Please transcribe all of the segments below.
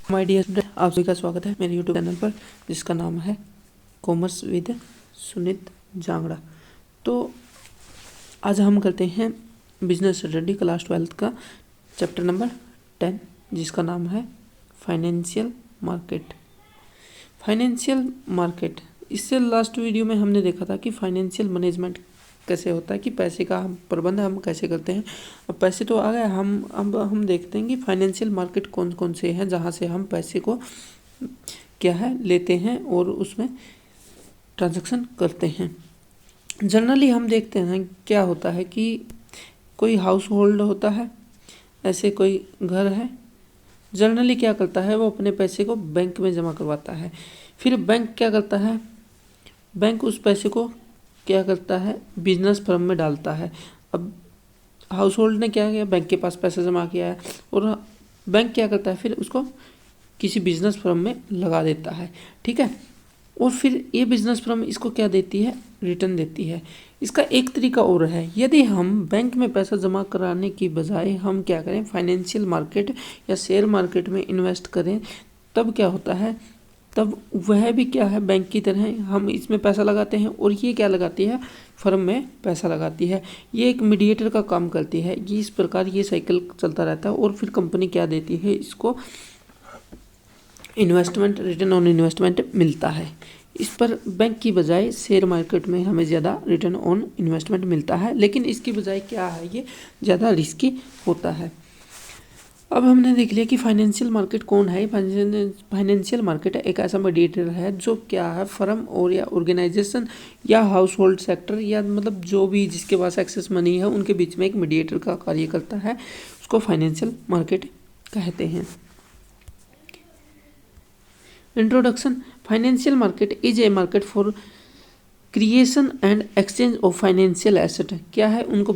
My dear student, आप सभी का स्वागत है मेरे यूट्यूब चैनल पर जिसका नाम है कॉमर्स विद सुनीत जांगड़ा। तो आज हम करते हैं बिजनेस स्टडी क्लास 12 का चैप्टर नंबर 10 जिसका नाम है फाइनेंशियल मार्केट। फाइनेंशियल मार्केट, इससे लास्ट वीडियो में हमने देखा था कि फाइनेंशियल मैनेजमेंट कैसे होता है, कि पैसे का हम प्रबंध हम कैसे करते हैं। अब पैसे तो आ गए, हम देखते हैं कि फाइनेंशियल मार्केट कौन कौन से हैं जहाँ से हम पैसे को क्या है लेते हैं और उसमें ट्रांजैक्शन करते हैं। जनरली हम देखते हैं क्या होता है कि कोई हाउस होल्ड होता है, ऐसे कोई घर है, जनरली क्या करता है वो अपने पैसे को बैंक में जमा करवाता है। फिर बैंक क्या करता है, बैंक उस पैसे को क्या करता है बिजनेस फर्म में डालता है। अब हाउस होल्ड ने क्या किया, बैंक के पास पैसा जमा किया है और बैंक क्या करता है फिर उसको किसी बिजनेस फर्म में लगा देता है, ठीक है। और फिर ये बिजनेस फर्म इसको क्या देती है, रिटर्न देती है। इसका एक तरीका और है, यदि हम बैंक में पैसा जमा कराने की बजाय हम क्या करें फाइनेंशियल मार्केट या शेयर मार्केट में इन्वेस्ट करें, तब क्या होता है, तब वह भी क्या है बैंक की तरह हम इसमें पैसा लगाते हैं और ये क्या लगाती है फर्म में पैसा लगाती है। ये एक मीडिएटर का काम करती है। ये इस प्रकार ये साइकिल चलता रहता है और फिर कंपनी क्या देती है इसको इन्वेस्टमेंट, रिटर्न ऑन इन्वेस्टमेंट मिलता है। इस पर बैंक की बजाय शेयर मार्केट में हमें ज़्यादा रिटर्न ऑन इन्वेस्टमेंट मिलता है, लेकिन इसकी बजाय क्या है ये ज़्यादा रिस्की होता है। अब हमने देख लिया कि फाइनेंशियल मार्केट कौन है। फाइनेंशियल मार्केट एक ऐसा मीडिएटर है जो क्या है फर्म और या ऑर्गेनाइजेशन या हाउस होल्ड सेक्टर या मतलब जो भी जिसके पास एक्सेस मनी है उनके बीच में एक मीडिएटर का कार्य करता है, उसको फाइनेंशियल मार्केट कहते हैं। Introduction, financial market is a market for creation and exchange of financial asset. क्या है, उनको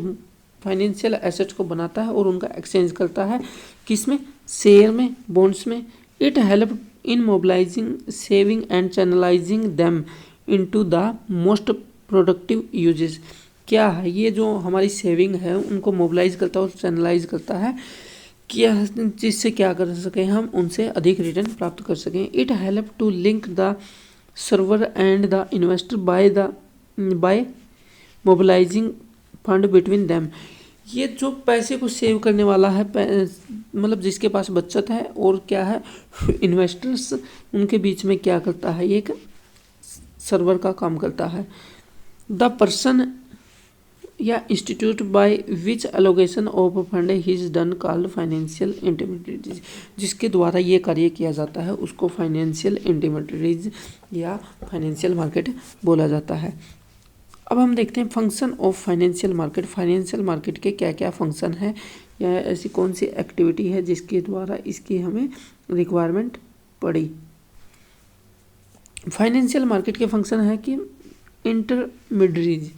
फाइनेंशियल एसेट्स को बनाता है और उनका एक्सचेंज करता है, किसमें, शेयर में, बॉन्ड्स में। It help in mobilising saving and channelising them into the most productive uses. क्या है, ये जो हमारी सेविंग है उनको मोबिलाइज करता है और चैनलाइज करता है, क्या जिससे क्या कर सकें हम उनसे अधिक रिटर्न प्राप्त कर सकें। It help to link the server and the investor by mobilising fund between them. ये जो पैसे को सेव करने वाला है, मतलब जिसके पास बचत है और क्या है इन्वेस्टर्स, उनके बीच में क्या करता है, ये एक सर्वर का काम करता है। द पर्सन या institute by which allocation of fund is done called financial intermediaries. जिसके द्वारा ये कार्य किया जाता है उसको फाइनेंशियल इंटरमीडिएरीज या फाइनेंशियल मार्केट बोला जाता है। अब हम देखते हैं function of financial market. Financial market के क्या क्या फंक्शन है या ऐसी कौन सी एक्टिविटी है जिसके द्वारा इसकी हमें रिक्वायरमेंट पड़ी। फाइनेंशियल मार्केट के फंक्शन है कि इंटरमीडिएरीज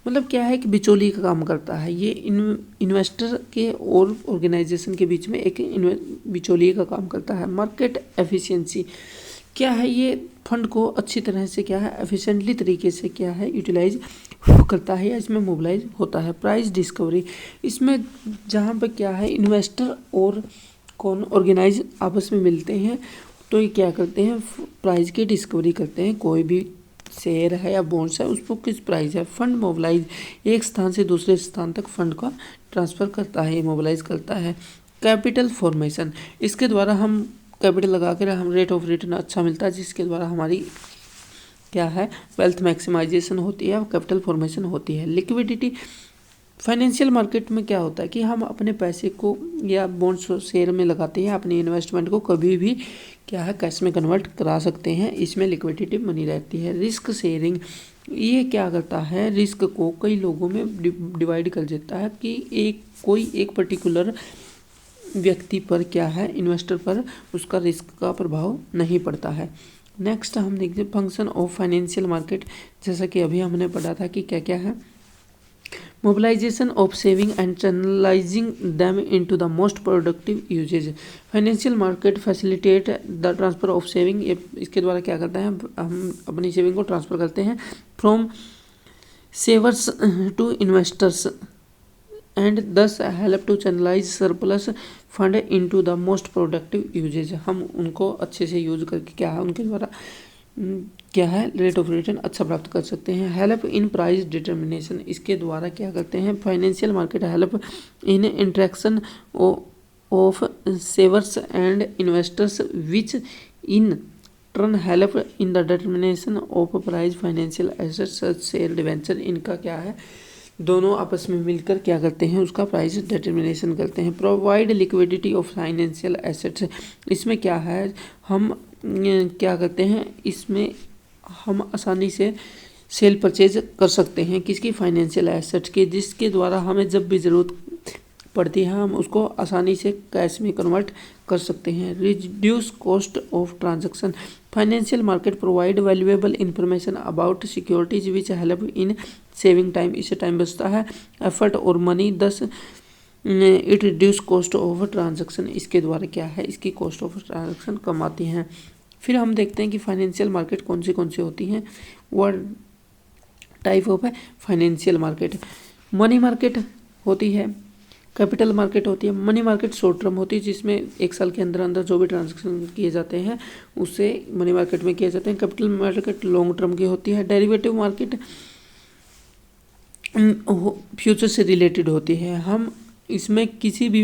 मतलब क्या है कि बिचौली का काम करता है। ये इन्वेस्टर के और ऑर्गेनाइजेशन के बीच में एक बिचौलिए का काम करता है। मार्केट एफिशिएंसी, क्या है, ये फंड को अच्छी तरह से क्या है एफिशिएंटली तरीके से क्या है यूटिलाइज करता है या इसमें मोबिलाइज होता है। प्राइस डिस्कवरी, इसमें जहाँ पर क्या है इन्वेस्टर और कौन ऑर्गेनाइज आपस में मिलते हैं तो ये क्या करते हैं प्राइस की डिस्कवरी करते हैं। कोई भी शेयर है या बॉन्ड्स है उस पर किस प्राइस है। फंड मोबिलाइज, एक स्थान से दूसरे स्थान तक फंड का ट्रांसफ़र करता है, मोबिलाइज करता है। कैपिटल फॉर्मेशन, इसके द्वारा हम कैपिटल लगा कर हम रेट ऑफ रिटर्न अच्छा मिलता है जिसके द्वारा हमारी क्या है वेल्थ मैक्सिमाइजेशन होती है, कैपिटल फॉर्मेशन होती है। लिक्विडिटी, फाइनेंशियल मार्केट में क्या होता है कि हम अपने पैसे को या बॉन्ड्स शेयर में लगाते हैं, अपनी इन्वेस्टमेंट को कभी भी क्या है कैश में कन्वर्ट करा सकते हैं, इसमें लिक्विडिटी बनी रहती है। रिस्क शेयरिंग, ये क्या करता है रिस्क को कई लोगों में डिवाइड कर देता है कि कोई एक पर्टिकुलर व्यक्ति पर क्या है इन्वेस्टर पर उसका रिस्क का प्रभाव नहीं पड़ता है। नेक्स्ट हम देखते हैं फंक्शन ऑफ फाइनेंशियल मार्केट। जैसा कि अभी हमने पढ़ा था कि क्या क्या है, mobilisation of saving and channelising them into the most productive uses. Financial market facilitate the transfer of saving, ये इसके द्वारा क्या करता है हम अपनी सेविंग को ट्रांसफ़र करते हैं from savers to investors and thus help to channelize surplus fund into the most productive uses, हम उनको अच्छे से यूज करके क्या है उनके द्वारा क्या है रेट ऑफ रिटर्न अच्छा प्राप्त कर सकते हैं। हेल्प इन प्राइस डिटर्मिनेशन, इसके द्वारा क्या करते हैं financial market help in interaction of सेवर्स and investors which in turn help in the determination of price financial assets share debenture, इनका क्या है दोनों आपस में मिलकर क्या करते हैं उसका प्राइस डिटर्मिनेशन करते हैं। Provide liquidity of financial assets, इसमें क्या है हम क्या करते हैं इसमें हम आसानी से सेल परचेज कर सकते हैं किसकी फाइनेंशियल एसेट्स की, जिसके द्वारा हमें जब भी ज़रूरत पड़ती है हम उसको आसानी से कैश में कन्वर्ट कर सकते हैं। Reduce cost of transaction, financial market provide valuable information about securities which help in saving time, इससे टाइम बचता है, एफर्ट और money, thus it reduce cost of transaction, इसके द्वारा क्या है इसकी कॉस्ट ऑफ ट्रांजैक्शन कम आती हैं। फिर हम देखते हैं कि फाइनेंशियल मार्केट कौन सी होती हैं। वन टाइप ऑफ है फाइनेंशियल मार्केट, मनी मार्केट होती है, कैपिटल मार्केट होती है। मनी मार्केट शॉर्ट टर्म होती है जिसमें एक साल के अंदर अंदर जो भी ट्रांजैक्शन किए जाते हैं उससे मनी मार्केट में किए जाते हैं। कैपिटल मार्केट लॉन्ग टर्म की होती है। डेरिवेटिव मार्केट फ्यूचर से रिलेटेड होती है, हम इसमें किसी भी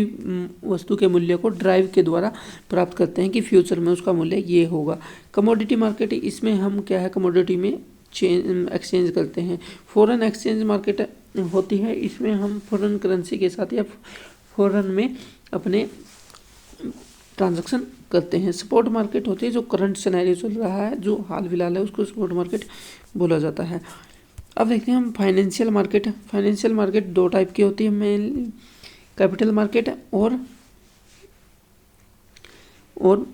वस्तु के मूल्य को ड्राइव के द्वारा प्राप्त करते हैं कि फ्यूचर में उसका मूल्य ये होगा। कमोडिटी मार्केट, इसमें हम क्या है कमोडिटी में एक्सचेंज करते हैं। फॉरेन एक्सचेंज मार्केट होती है, इसमें हम फॉरेन करेंसी के साथ या फॉरेन में अपने ट्रांजैक्शन करते हैं। स्पॉट मार्केट होती है जो करंट सिनेरियो चल रहा है जो हाल फिलहाल है उसको स्पॉट मार्केट बोला जाता है। अब देखते हैं हम फाइनेंशियल मार्केट। फाइनेंशियल मार्केट दो टाइप की होती है मेनली, कैपिटल मार्केट और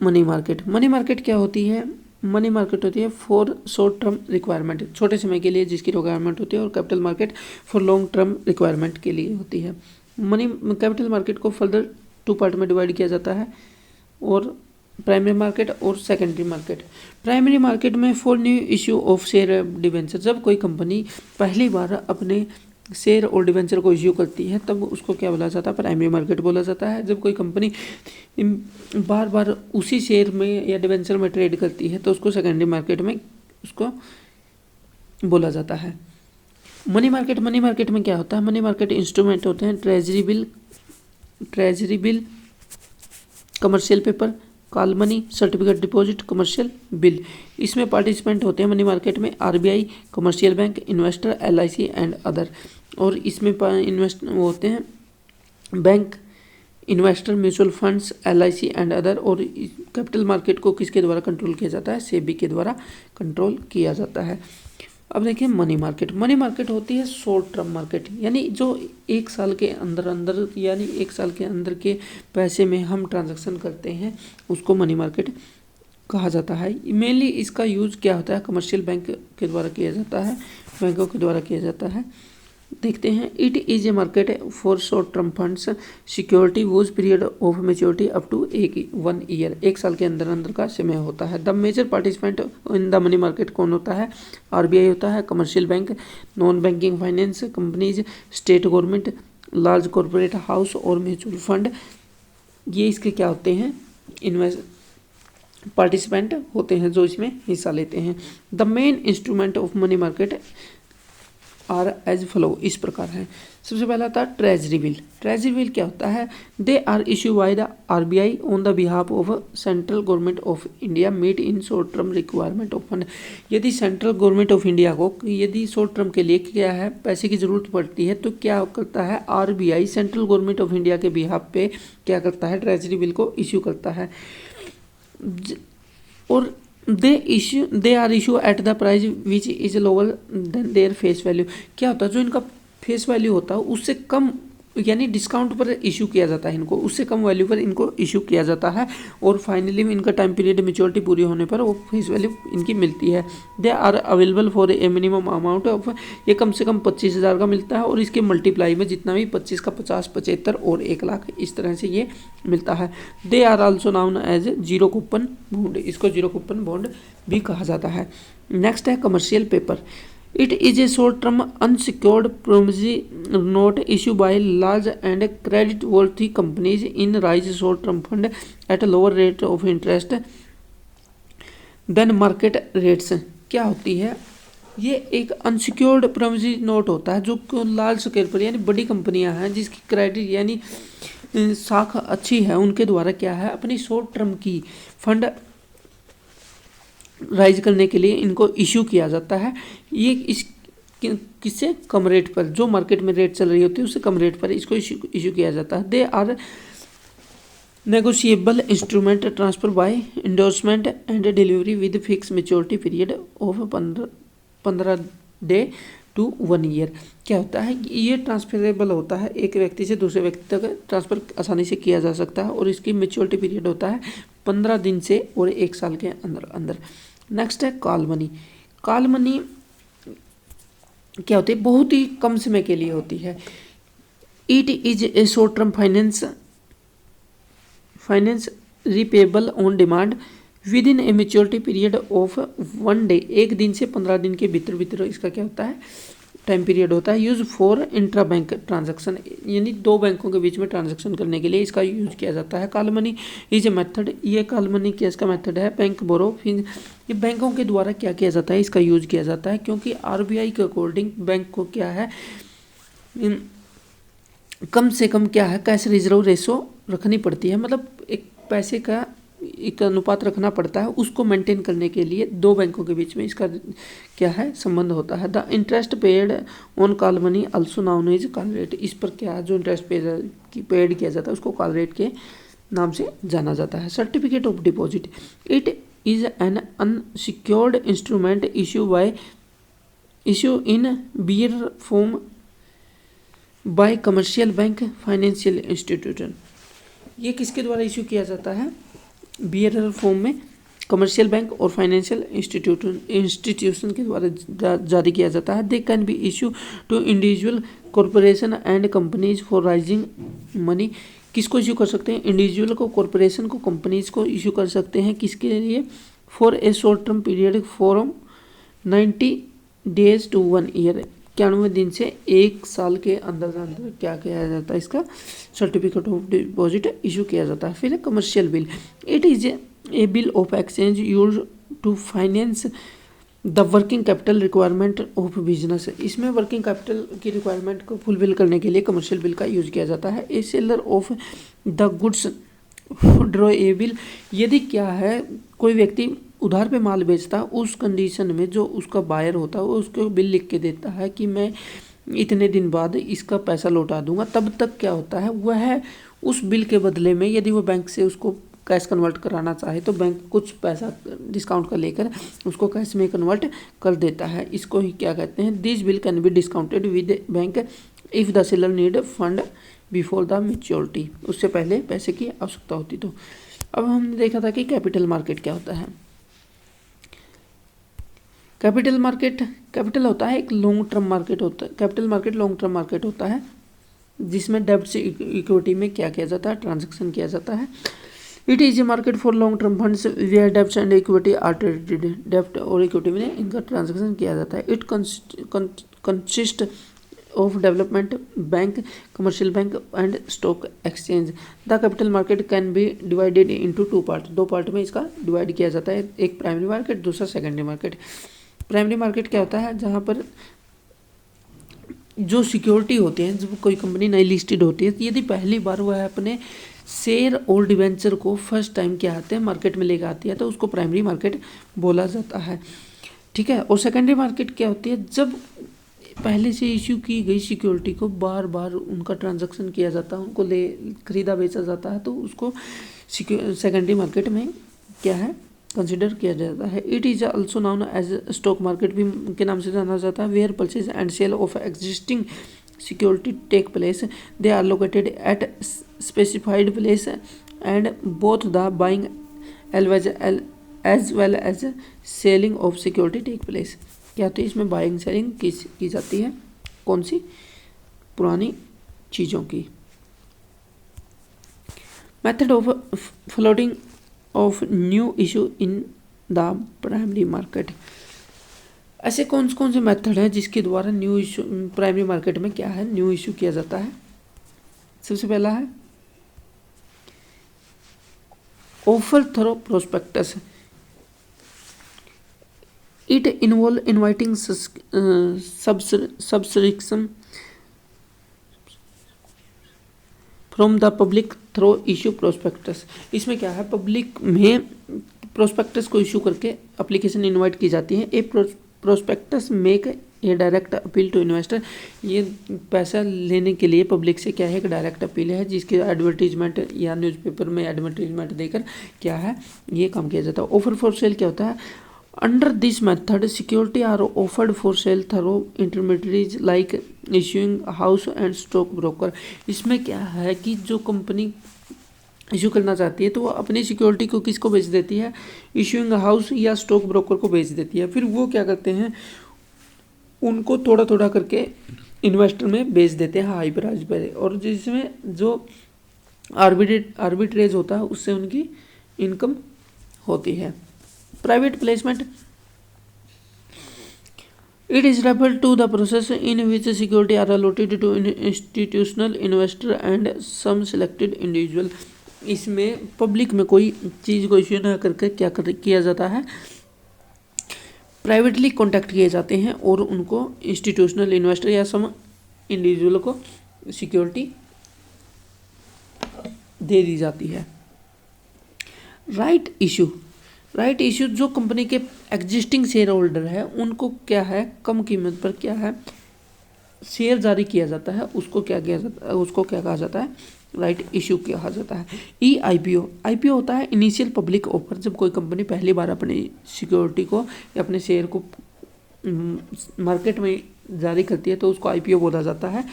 मनी मार्केट। मनी मार्केट क्या होती है, मनी मार्केट होती है फॉर शॉर्ट टर्म रिक्वायरमेंट, छोटे समय के लिए जिसकी रिक्वायरमेंट होती है, और capital market for long term requirement के लिए होती है। कैपिटल मार्केट को फर्दर टू पार्ट में डिवाइड किया जाता है, और प्राइमरी मार्केट और सेकेंडरी मार्केट। प्राइमरी मार्केट में for new issue of share debenture, जब कोई कंपनी पहली बार अपने शेयर और डिवेंचर को इश्यू करती है तब उसको क्या बोला जाता है प्राइमरी मार्केट बोला जाता है। जब कोई कंपनी बार बार उसी शेयर में या डिवेंचर में ट्रेड करती है तो उसको सेकेंडरी मार्केट में उसको बोला जाता है। मनी मार्केट में क्या होता है, मनी मार्केट इंस्ट्रूमेंट होते हैं treasury bill, commercial paper, call money, certificate deposit, commercial bill. इसमें पार्टिसिपेंट होते हैं मनी मार्केट में RBI, commercial bank, investor, LIC and other. और इसमें इन्वेस्ट होते हैं bank, investor, mutual funds, LIC and other. और कैपिटल मार्केट को किसके द्वारा कंट्रोल किया जाता है, सेबी के द्वारा कंट्रोल किया जाता है। अब देखिए मनी मार्केट होती है शॉर्ट टर्म मार्केट, यानी जो एक साल के अंदर यानी एक साल के अंदर के पैसे में हम ट्रांजैक्शन करते हैं उसको मनी मार्केट कहा जाता है। मेनली इसका यूज़ क्या होता है, कमर्शियल बैंक के द्वारा किया जाता है, बैंकों के द्वारा किया जाता है। देखते हैं, it is a market for short term funds security whose period of maturity up to 1 year, एक साल के अंदर का समय होता है। The major participant in the money market कौन होता है, आरबीआई होता है, commercial bank, non banking finance companies, state government, large corporate house और म्यूचुअल फंड, ये इसके क्या होते हैं पार्टिसिपेंट होते हैं जो इसमें हिस्सा लेते हैं। The main instrument of money market are as follow, इस प्रकार है। सबसे पहला था ट्रेजरी बिल। ट्रेजरी बिल क्या होता है, they are issue by the RBI on the behalf of central government of India meet in short term requirement of fund. यदि सेंट्रल गवर्नमेंट ऑफ इंडिया को यदि शॉर्ट टर्म के लिए क्या है पैसे की जरूरत पड़ती है तो क्या करता है RBI central government of India के बिहाफ पे क्या करता है ट्रेजरी बिल को इश्यू करता है। और they are issue at the price which is lower than their face value. क्या होता है जो इनका फेस वैल्यू होता है उससे कम यानी डिस्काउंट पर इशू किया जाता है, इनको उससे कम वैल्यू पर इनको इशू किया जाता है। और फाइनली में इनका टाइम पीरियड मेच्योरिटी पूरी होने पर वो फेस वैल्यू इनकी मिलती है। They are available for a minimum amount of, ये कम से कम 25,000 का मिलता है और इसके मल्टीप्लाई में जितना भी 25 का 50, 75 और 1 लाख इस तरह से ये मिलता है। They are also known as zero coupon bond, इसको जीरो कूपन बॉन्ड भी कहा जाता है। नेक्स्ट है commercial paper. It is a short term unsecured promissory note issue by large and credit worthy companies in raise short term fund at lower rate of interest than market rates. क्या होती है, ये एक unsecured promissory note होता है जो large scale पर यानी बड़ी कंपनियां हैं जिसकी क्रेडिट यानी साख अच्छी है, उनके द्वारा क्या है अपनी शॉर्ट टर्म की फंड राइज करने के लिए इनको इशू किया जाता है। ये इस किससे कम रेट पर, जो मार्केट में रेट चल रही होती है उससे कम रेट पर इसको इशू किया जाता है। They are negotiable instrument transfer by endorsement and delivery with fix maturity period of 15 day to 1 year. क्या होता है, ये ट्रांसफरेबल होता है, एक व्यक्ति से दूसरे व्यक्ति तक ट्रांसफर आसानी से किया जा सकता है और इसकी मेच्योरिटी पीरियड होता है 15 दिन से और 1 साल के अंदर अंदर। नेक्स्ट है कॉल मनी। कॉल मनी क्या होती है, बहुत ही कम समय के लिए होती है। It is a short term finance repayable on demand with in A maturity period of 1 day. 1 दिन से 15 दिन के भीतर इसका क्या होता है टाइम पीरियड होता है। Use for intra bank transaction, यानी 2 बैंकों के बीच में ट्रांजैक्शन करने के लिए इसका यूज किया जाता है। Call money is a method, ये कॉल मनी क्या इसका मेथड है, बैंक बोरो। फिर ये बैंकों के द्वारा क्या किया जाता है, इसका यूज किया जाता है क्योंकि आरबीआई के अकॉर्डिंग बैंक को क्या है कम से कम क्या है कैश रिजर्व रेशो रखनी पड़ती है, मतलब एक पैसे का एक अनुपात रखना पड़ता है, उसको मेंटेन करने के लिए 2 बैंकों के बीच में इसका क्या है संबंध होता है। The interest paid on call money also known as call rate. इस पर क्या जो इंटरेस्ट पेड किया जाता है उसको कॉल रेट के नाम से जाना जाता है। Certificate of deposit, it is an unsecured instrument issue in bearer form by commercial bank financial institution. ये किसके द्वारा इशू किया जाता है, बियरर फॉर्म में कमर्शियल बैंक और फाइनेंशियल इंस्टीट्यूशन के द्वारा जारी किया जाता है। They can be issue to individual corporation and companies for raising money. किसको इशू कर सकते हैं, इंडिविजुअल को, कॉरपोरेशन को, कंपनीज को इशू कर सकते हैं। किसके लिए, for a short term period for 90 days to 1 year। 91 दिन से 1 साल के अंदर क्या किया जाता है, इसका सर्टिफिकेट ऑफ डिपॉजिट इशू किया जाता है। फिर है commercial bill, it is a bill of exchange use to finance the working capital requirement of business. इसमें वर्किंग कैपिटल की रिक्वायरमेंट को फुलफिल करने के लिए कमर्शियल बिल का यूज किया जाता है। A seller of the goods draw a bill, यदि क्या है कोई व्यक्ति उधार पे माल बेचता है, उस कंडीशन में जो उसका बायर होता है वो उसको बिल लिख के देता है कि मैं इतने दिन बाद इसका पैसा लौटा दूंगा, तब तक क्या होता है वह उस बिल के बदले में यदि वो बैंक से उसको कैश कन्वर्ट कराना चाहे तो बैंक कुछ पैसा डिस्काउंट का लेकर उसको कैश में कन्वर्ट कर देता है। इसको ही क्या कहते हैं, this bill can be discounted with bank if the seller need fund before the maturity. उससे पहले पैसे की आवश्यकता होती तो। अब हमने देखा था कि कैपिटल मार्केट क्या होता है। कैपिटल होता है एक लॉन्ग टर्म मार्केट होता है। Capital market long term market होता है जिसमें डेब्ट से इक्विटी में क्या किया जाता है, ट्रांजैक्शन किया जाता है। It is a market for long term funds where debts and equity are traded. डेब्ट और इक्विटी में इनका ट्रांजैक्शन किया जाता है। It consist of development bank, commercial bank and stock exchange. The capital market can be divided into 2 part. 2 part में इसका divide किया जाता है, एक प्राइमरी मार्केट, दूसरा सेकेंडरी मार्केट। प्राइमरी मार्केट क्या होता है, जहाँ पर जो सिक्योरिटी होती है, जब कोई कंपनी नई लिस्टेड होती है, यदि पहली बार वह अपने शेयर और डिवेंचर को फर्स्ट टाइम क्या आते हैं मार्केट में लेकर आती है तो उसको प्राइमरी मार्केट बोला जाता है, ठीक है। और सेकेंडरी मार्केट क्या होती है, जब पहले से इश्यू की गई सिक्योरिटी को बार बार उनका ट्रांजैक्शन किया जाता है, उनको खरीदा बेचा जाता है, तो उसको सेकेंडरी मार्केट में क्या है कंसिडर किया जाता है। It is also known as stock market भी के नाम से जाना जाता है। Where purchase and sale of existing security take place, they are located at specified place and both the buying as well as selling of security take place. क्या होती है इसमें बाइंग सेलिंग की जाती है, कौन सी, पुरानी चीज़ों की। Method of floating of new issue in the primary market. ऐसे कौन से मेथड हैं जिसके द्वारा न्यू इशू प्राइमरी मार्केट में क्या है न्यू इशू किया जाता है। सबसे पहला है offer through prospectus. It involve inviting subscription from the public through issue prospectus. इसमें क्या है, पब्लिक में प्रोस्पेक्टस को इशू करके एप्लीकेशन इनवाइट की जाती है। A prospectus make a direct appeal to investor. ये पैसा लेने के लिए पब्लिक से क्या है, एक डायरेक्ट अपील है जिसके एडवर्टीजमेंट या न्यूज़पेपर में एडवर्टीजमेंट देकर क्या है ये काम किया जाता है। ऑफर फॉर सेल क्या होता है, under this method security are offered for sale through intermediaries like issuing house and stock broker. इसमें क्या है कि जो कंपनी इशू करना चाहती है तो वो अपनी सिक्योरिटी को किसको बेच देती है, इशूइंग हाउस या स्टॉक ब्रोकर को बेच देती है। फिर वो क्या करते हैं, उनको थोड़ा थोड़ा करके इन्वेस्टर में बेच देते हैं हाई प्राइस पर, और जिसमें जो आर्बिट्रेज होता है उससे उनकी इनकम होती है। Private placement, it is referred to the process in which security are allotted to institutional investor and some selected individual. इसमें पब्लिक में कोई चीज़ को इश्यू न करके क्या किया जाता है, प्राइवेटली कॉन्टैक्ट किए जाते हैं और उनको इंस्टीट्यूशनल इन्वेस्टर या सम इंडिविजुअल को सिक्योरिटी दे दी जाती है। राइट इशू जो कंपनी के एग्जिस्टिंग शेयर होल्डर है उनको क्या है, कम कीमत पर क्या है शेयर जारी किया जाता है, उसको क्या कहा जाता है, राइट इशू कहा जाता है। आईपीओ होता है इनिशियल पब्लिक ऑफर। जब कोई कंपनी पहली बार अपनी सिक्योरिटी को या अपने शेयर को मार्केट में जारी करती है तो उसको आईपीओ बोला जाता है।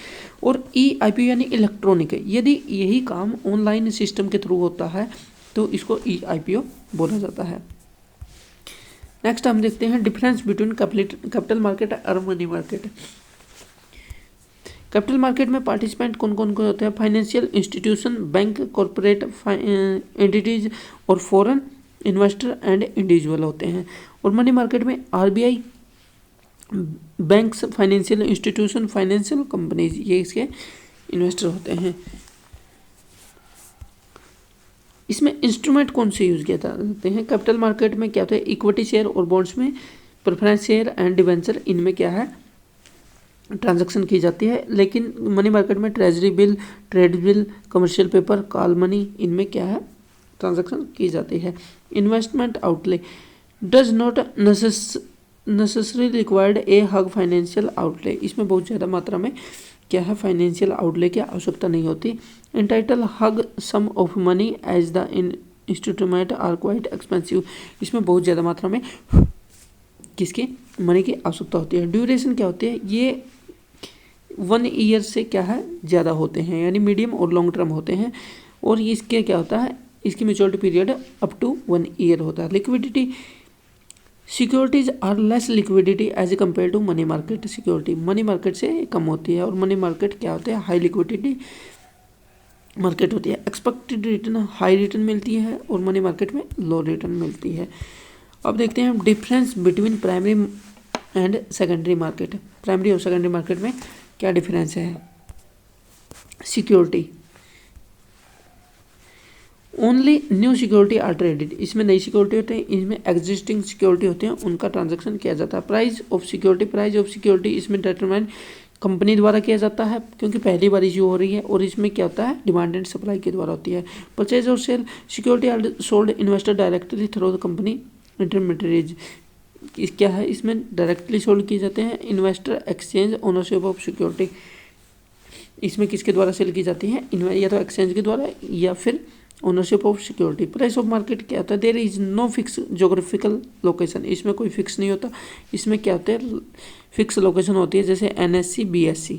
और आईपीओ यानी इलेक्ट्रॉनिक है, यदि यही काम ऑनलाइन सिस्टम के थ्रू होता है तो इसको आईपीओ बोला जाता है। नेक्स्ट हम देखते हैं डिफरेंस बिटवीन कैपिटल मार्केट और मनी मार्केट। कैपिटल मार्केट में पार्टिसिपेंट कौन कौन होते हैं, financial institution, bank, corporate entities और फॉरेन इन्वेस्टर एंड इंडिविजुअल होते हैं। और मनी मार्केट में RBI, banks, financial institution, financial companies, ये इसके इन्वेस्टर होते हैं। इसमें इंस्ट्रूमेंट कौन से यूज किए जाते हैं, कैपिटल मार्केट में क्या होता है, इक्विटी शेयर और बॉन्ड्स में प्रेफरेंस शेयर एंड डिवेंचर, इनमें क्या है ट्रांजैक्शन की जाती है। लेकिन मनी मार्केट में treasury bill, trade bill, commercial paper, call money, इनमें क्या है ट्रांजैक्शन की जाती है। Investment outlay does not necessary required A hug financial outlay. इसमें बहुत ज़्यादा मात्रा में क्या है फाइनेंशियल आउटले की आवश्यकता नहीं होती। Entitle huge sum of money as the instrument are quite expensive. इसमें बहुत ज़्यादा मात्रा में किसकी मनी की आवश्यकता होती है। ड्यूरेशन क्या होती है, ये 1 ईयर से क्या है ज़्यादा होते हैं, यानी मीडियम और लॉन्ग टर्म होते हैं। और इसके क्या होता है, इसकी maturity period up to 1 year होता है। Liquidity, securities are less liquidity as compare to money market security. Money market से कम होती है और मनी मार्केट क्या होते हैं, हाई लिक्विडिटी मार्केट होती है। एक्सपेक्टेड रिटर्न हाई रिटर्न मिलती है और मनी मार्केट में लो रिटर्न मिलती है। अब देखते हैं हम difference between primary and secondary market. Primary और सेकेंडरी मार्केट में क्या डिफरेंस है। Security, only new security are traded. इसमें नई सिक्योरिटी होते हैं, इसमें एग्जिस्टिंग सिक्योरिटी होते हैं, उनका ट्रांजैक्शन किया जाता है। प्राइस ऑफ सिक्योरिटी इसमें डिटरमाइन कंपनी द्वारा किया जाता है क्योंकि पहली बार इशू हो रही है। और इसमें क्या होता है, डिमांड एंड सप्लाई के द्वारा होती है। परचेज और sale, security are sold investor directly through the company intermediaries. क्या है, इसमें डायरेक्टली सोल्ड किए जाते हैं। Investor exchange ownership of security, इसमें किसके द्वारा सेल की जाती है, या तो एक्सचेंज के द्वारा या फिर ownership of security. Price of market क्या होता है, there is no fix geographical location. इसमें कोई फिक्स नहीं होता, इसमें क्या होता है फिक्स लोकेशन होती है, जैसे NSE BSE।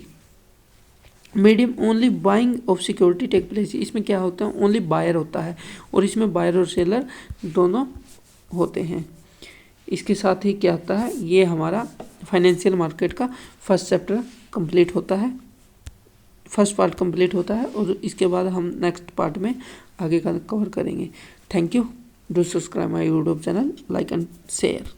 Medium, only buying of security take place. इसमें क्या होता है, ओनली बायर होता है और इसमें बायर और सेलर दोनों होते हैं। इसके साथ ही क्या होता है, ये हमारा फाइनेंशियल मार्केट का फर्स्ट चैप्टर कंप्लीट होता है, फर्स्ट पार्ट कंप्लीट होता है। और इसके बाद हम नेक्स्ट पार्ट में आगे का कवर करेंगे। Thank you. Do subscribe my YouTube channel, like and share.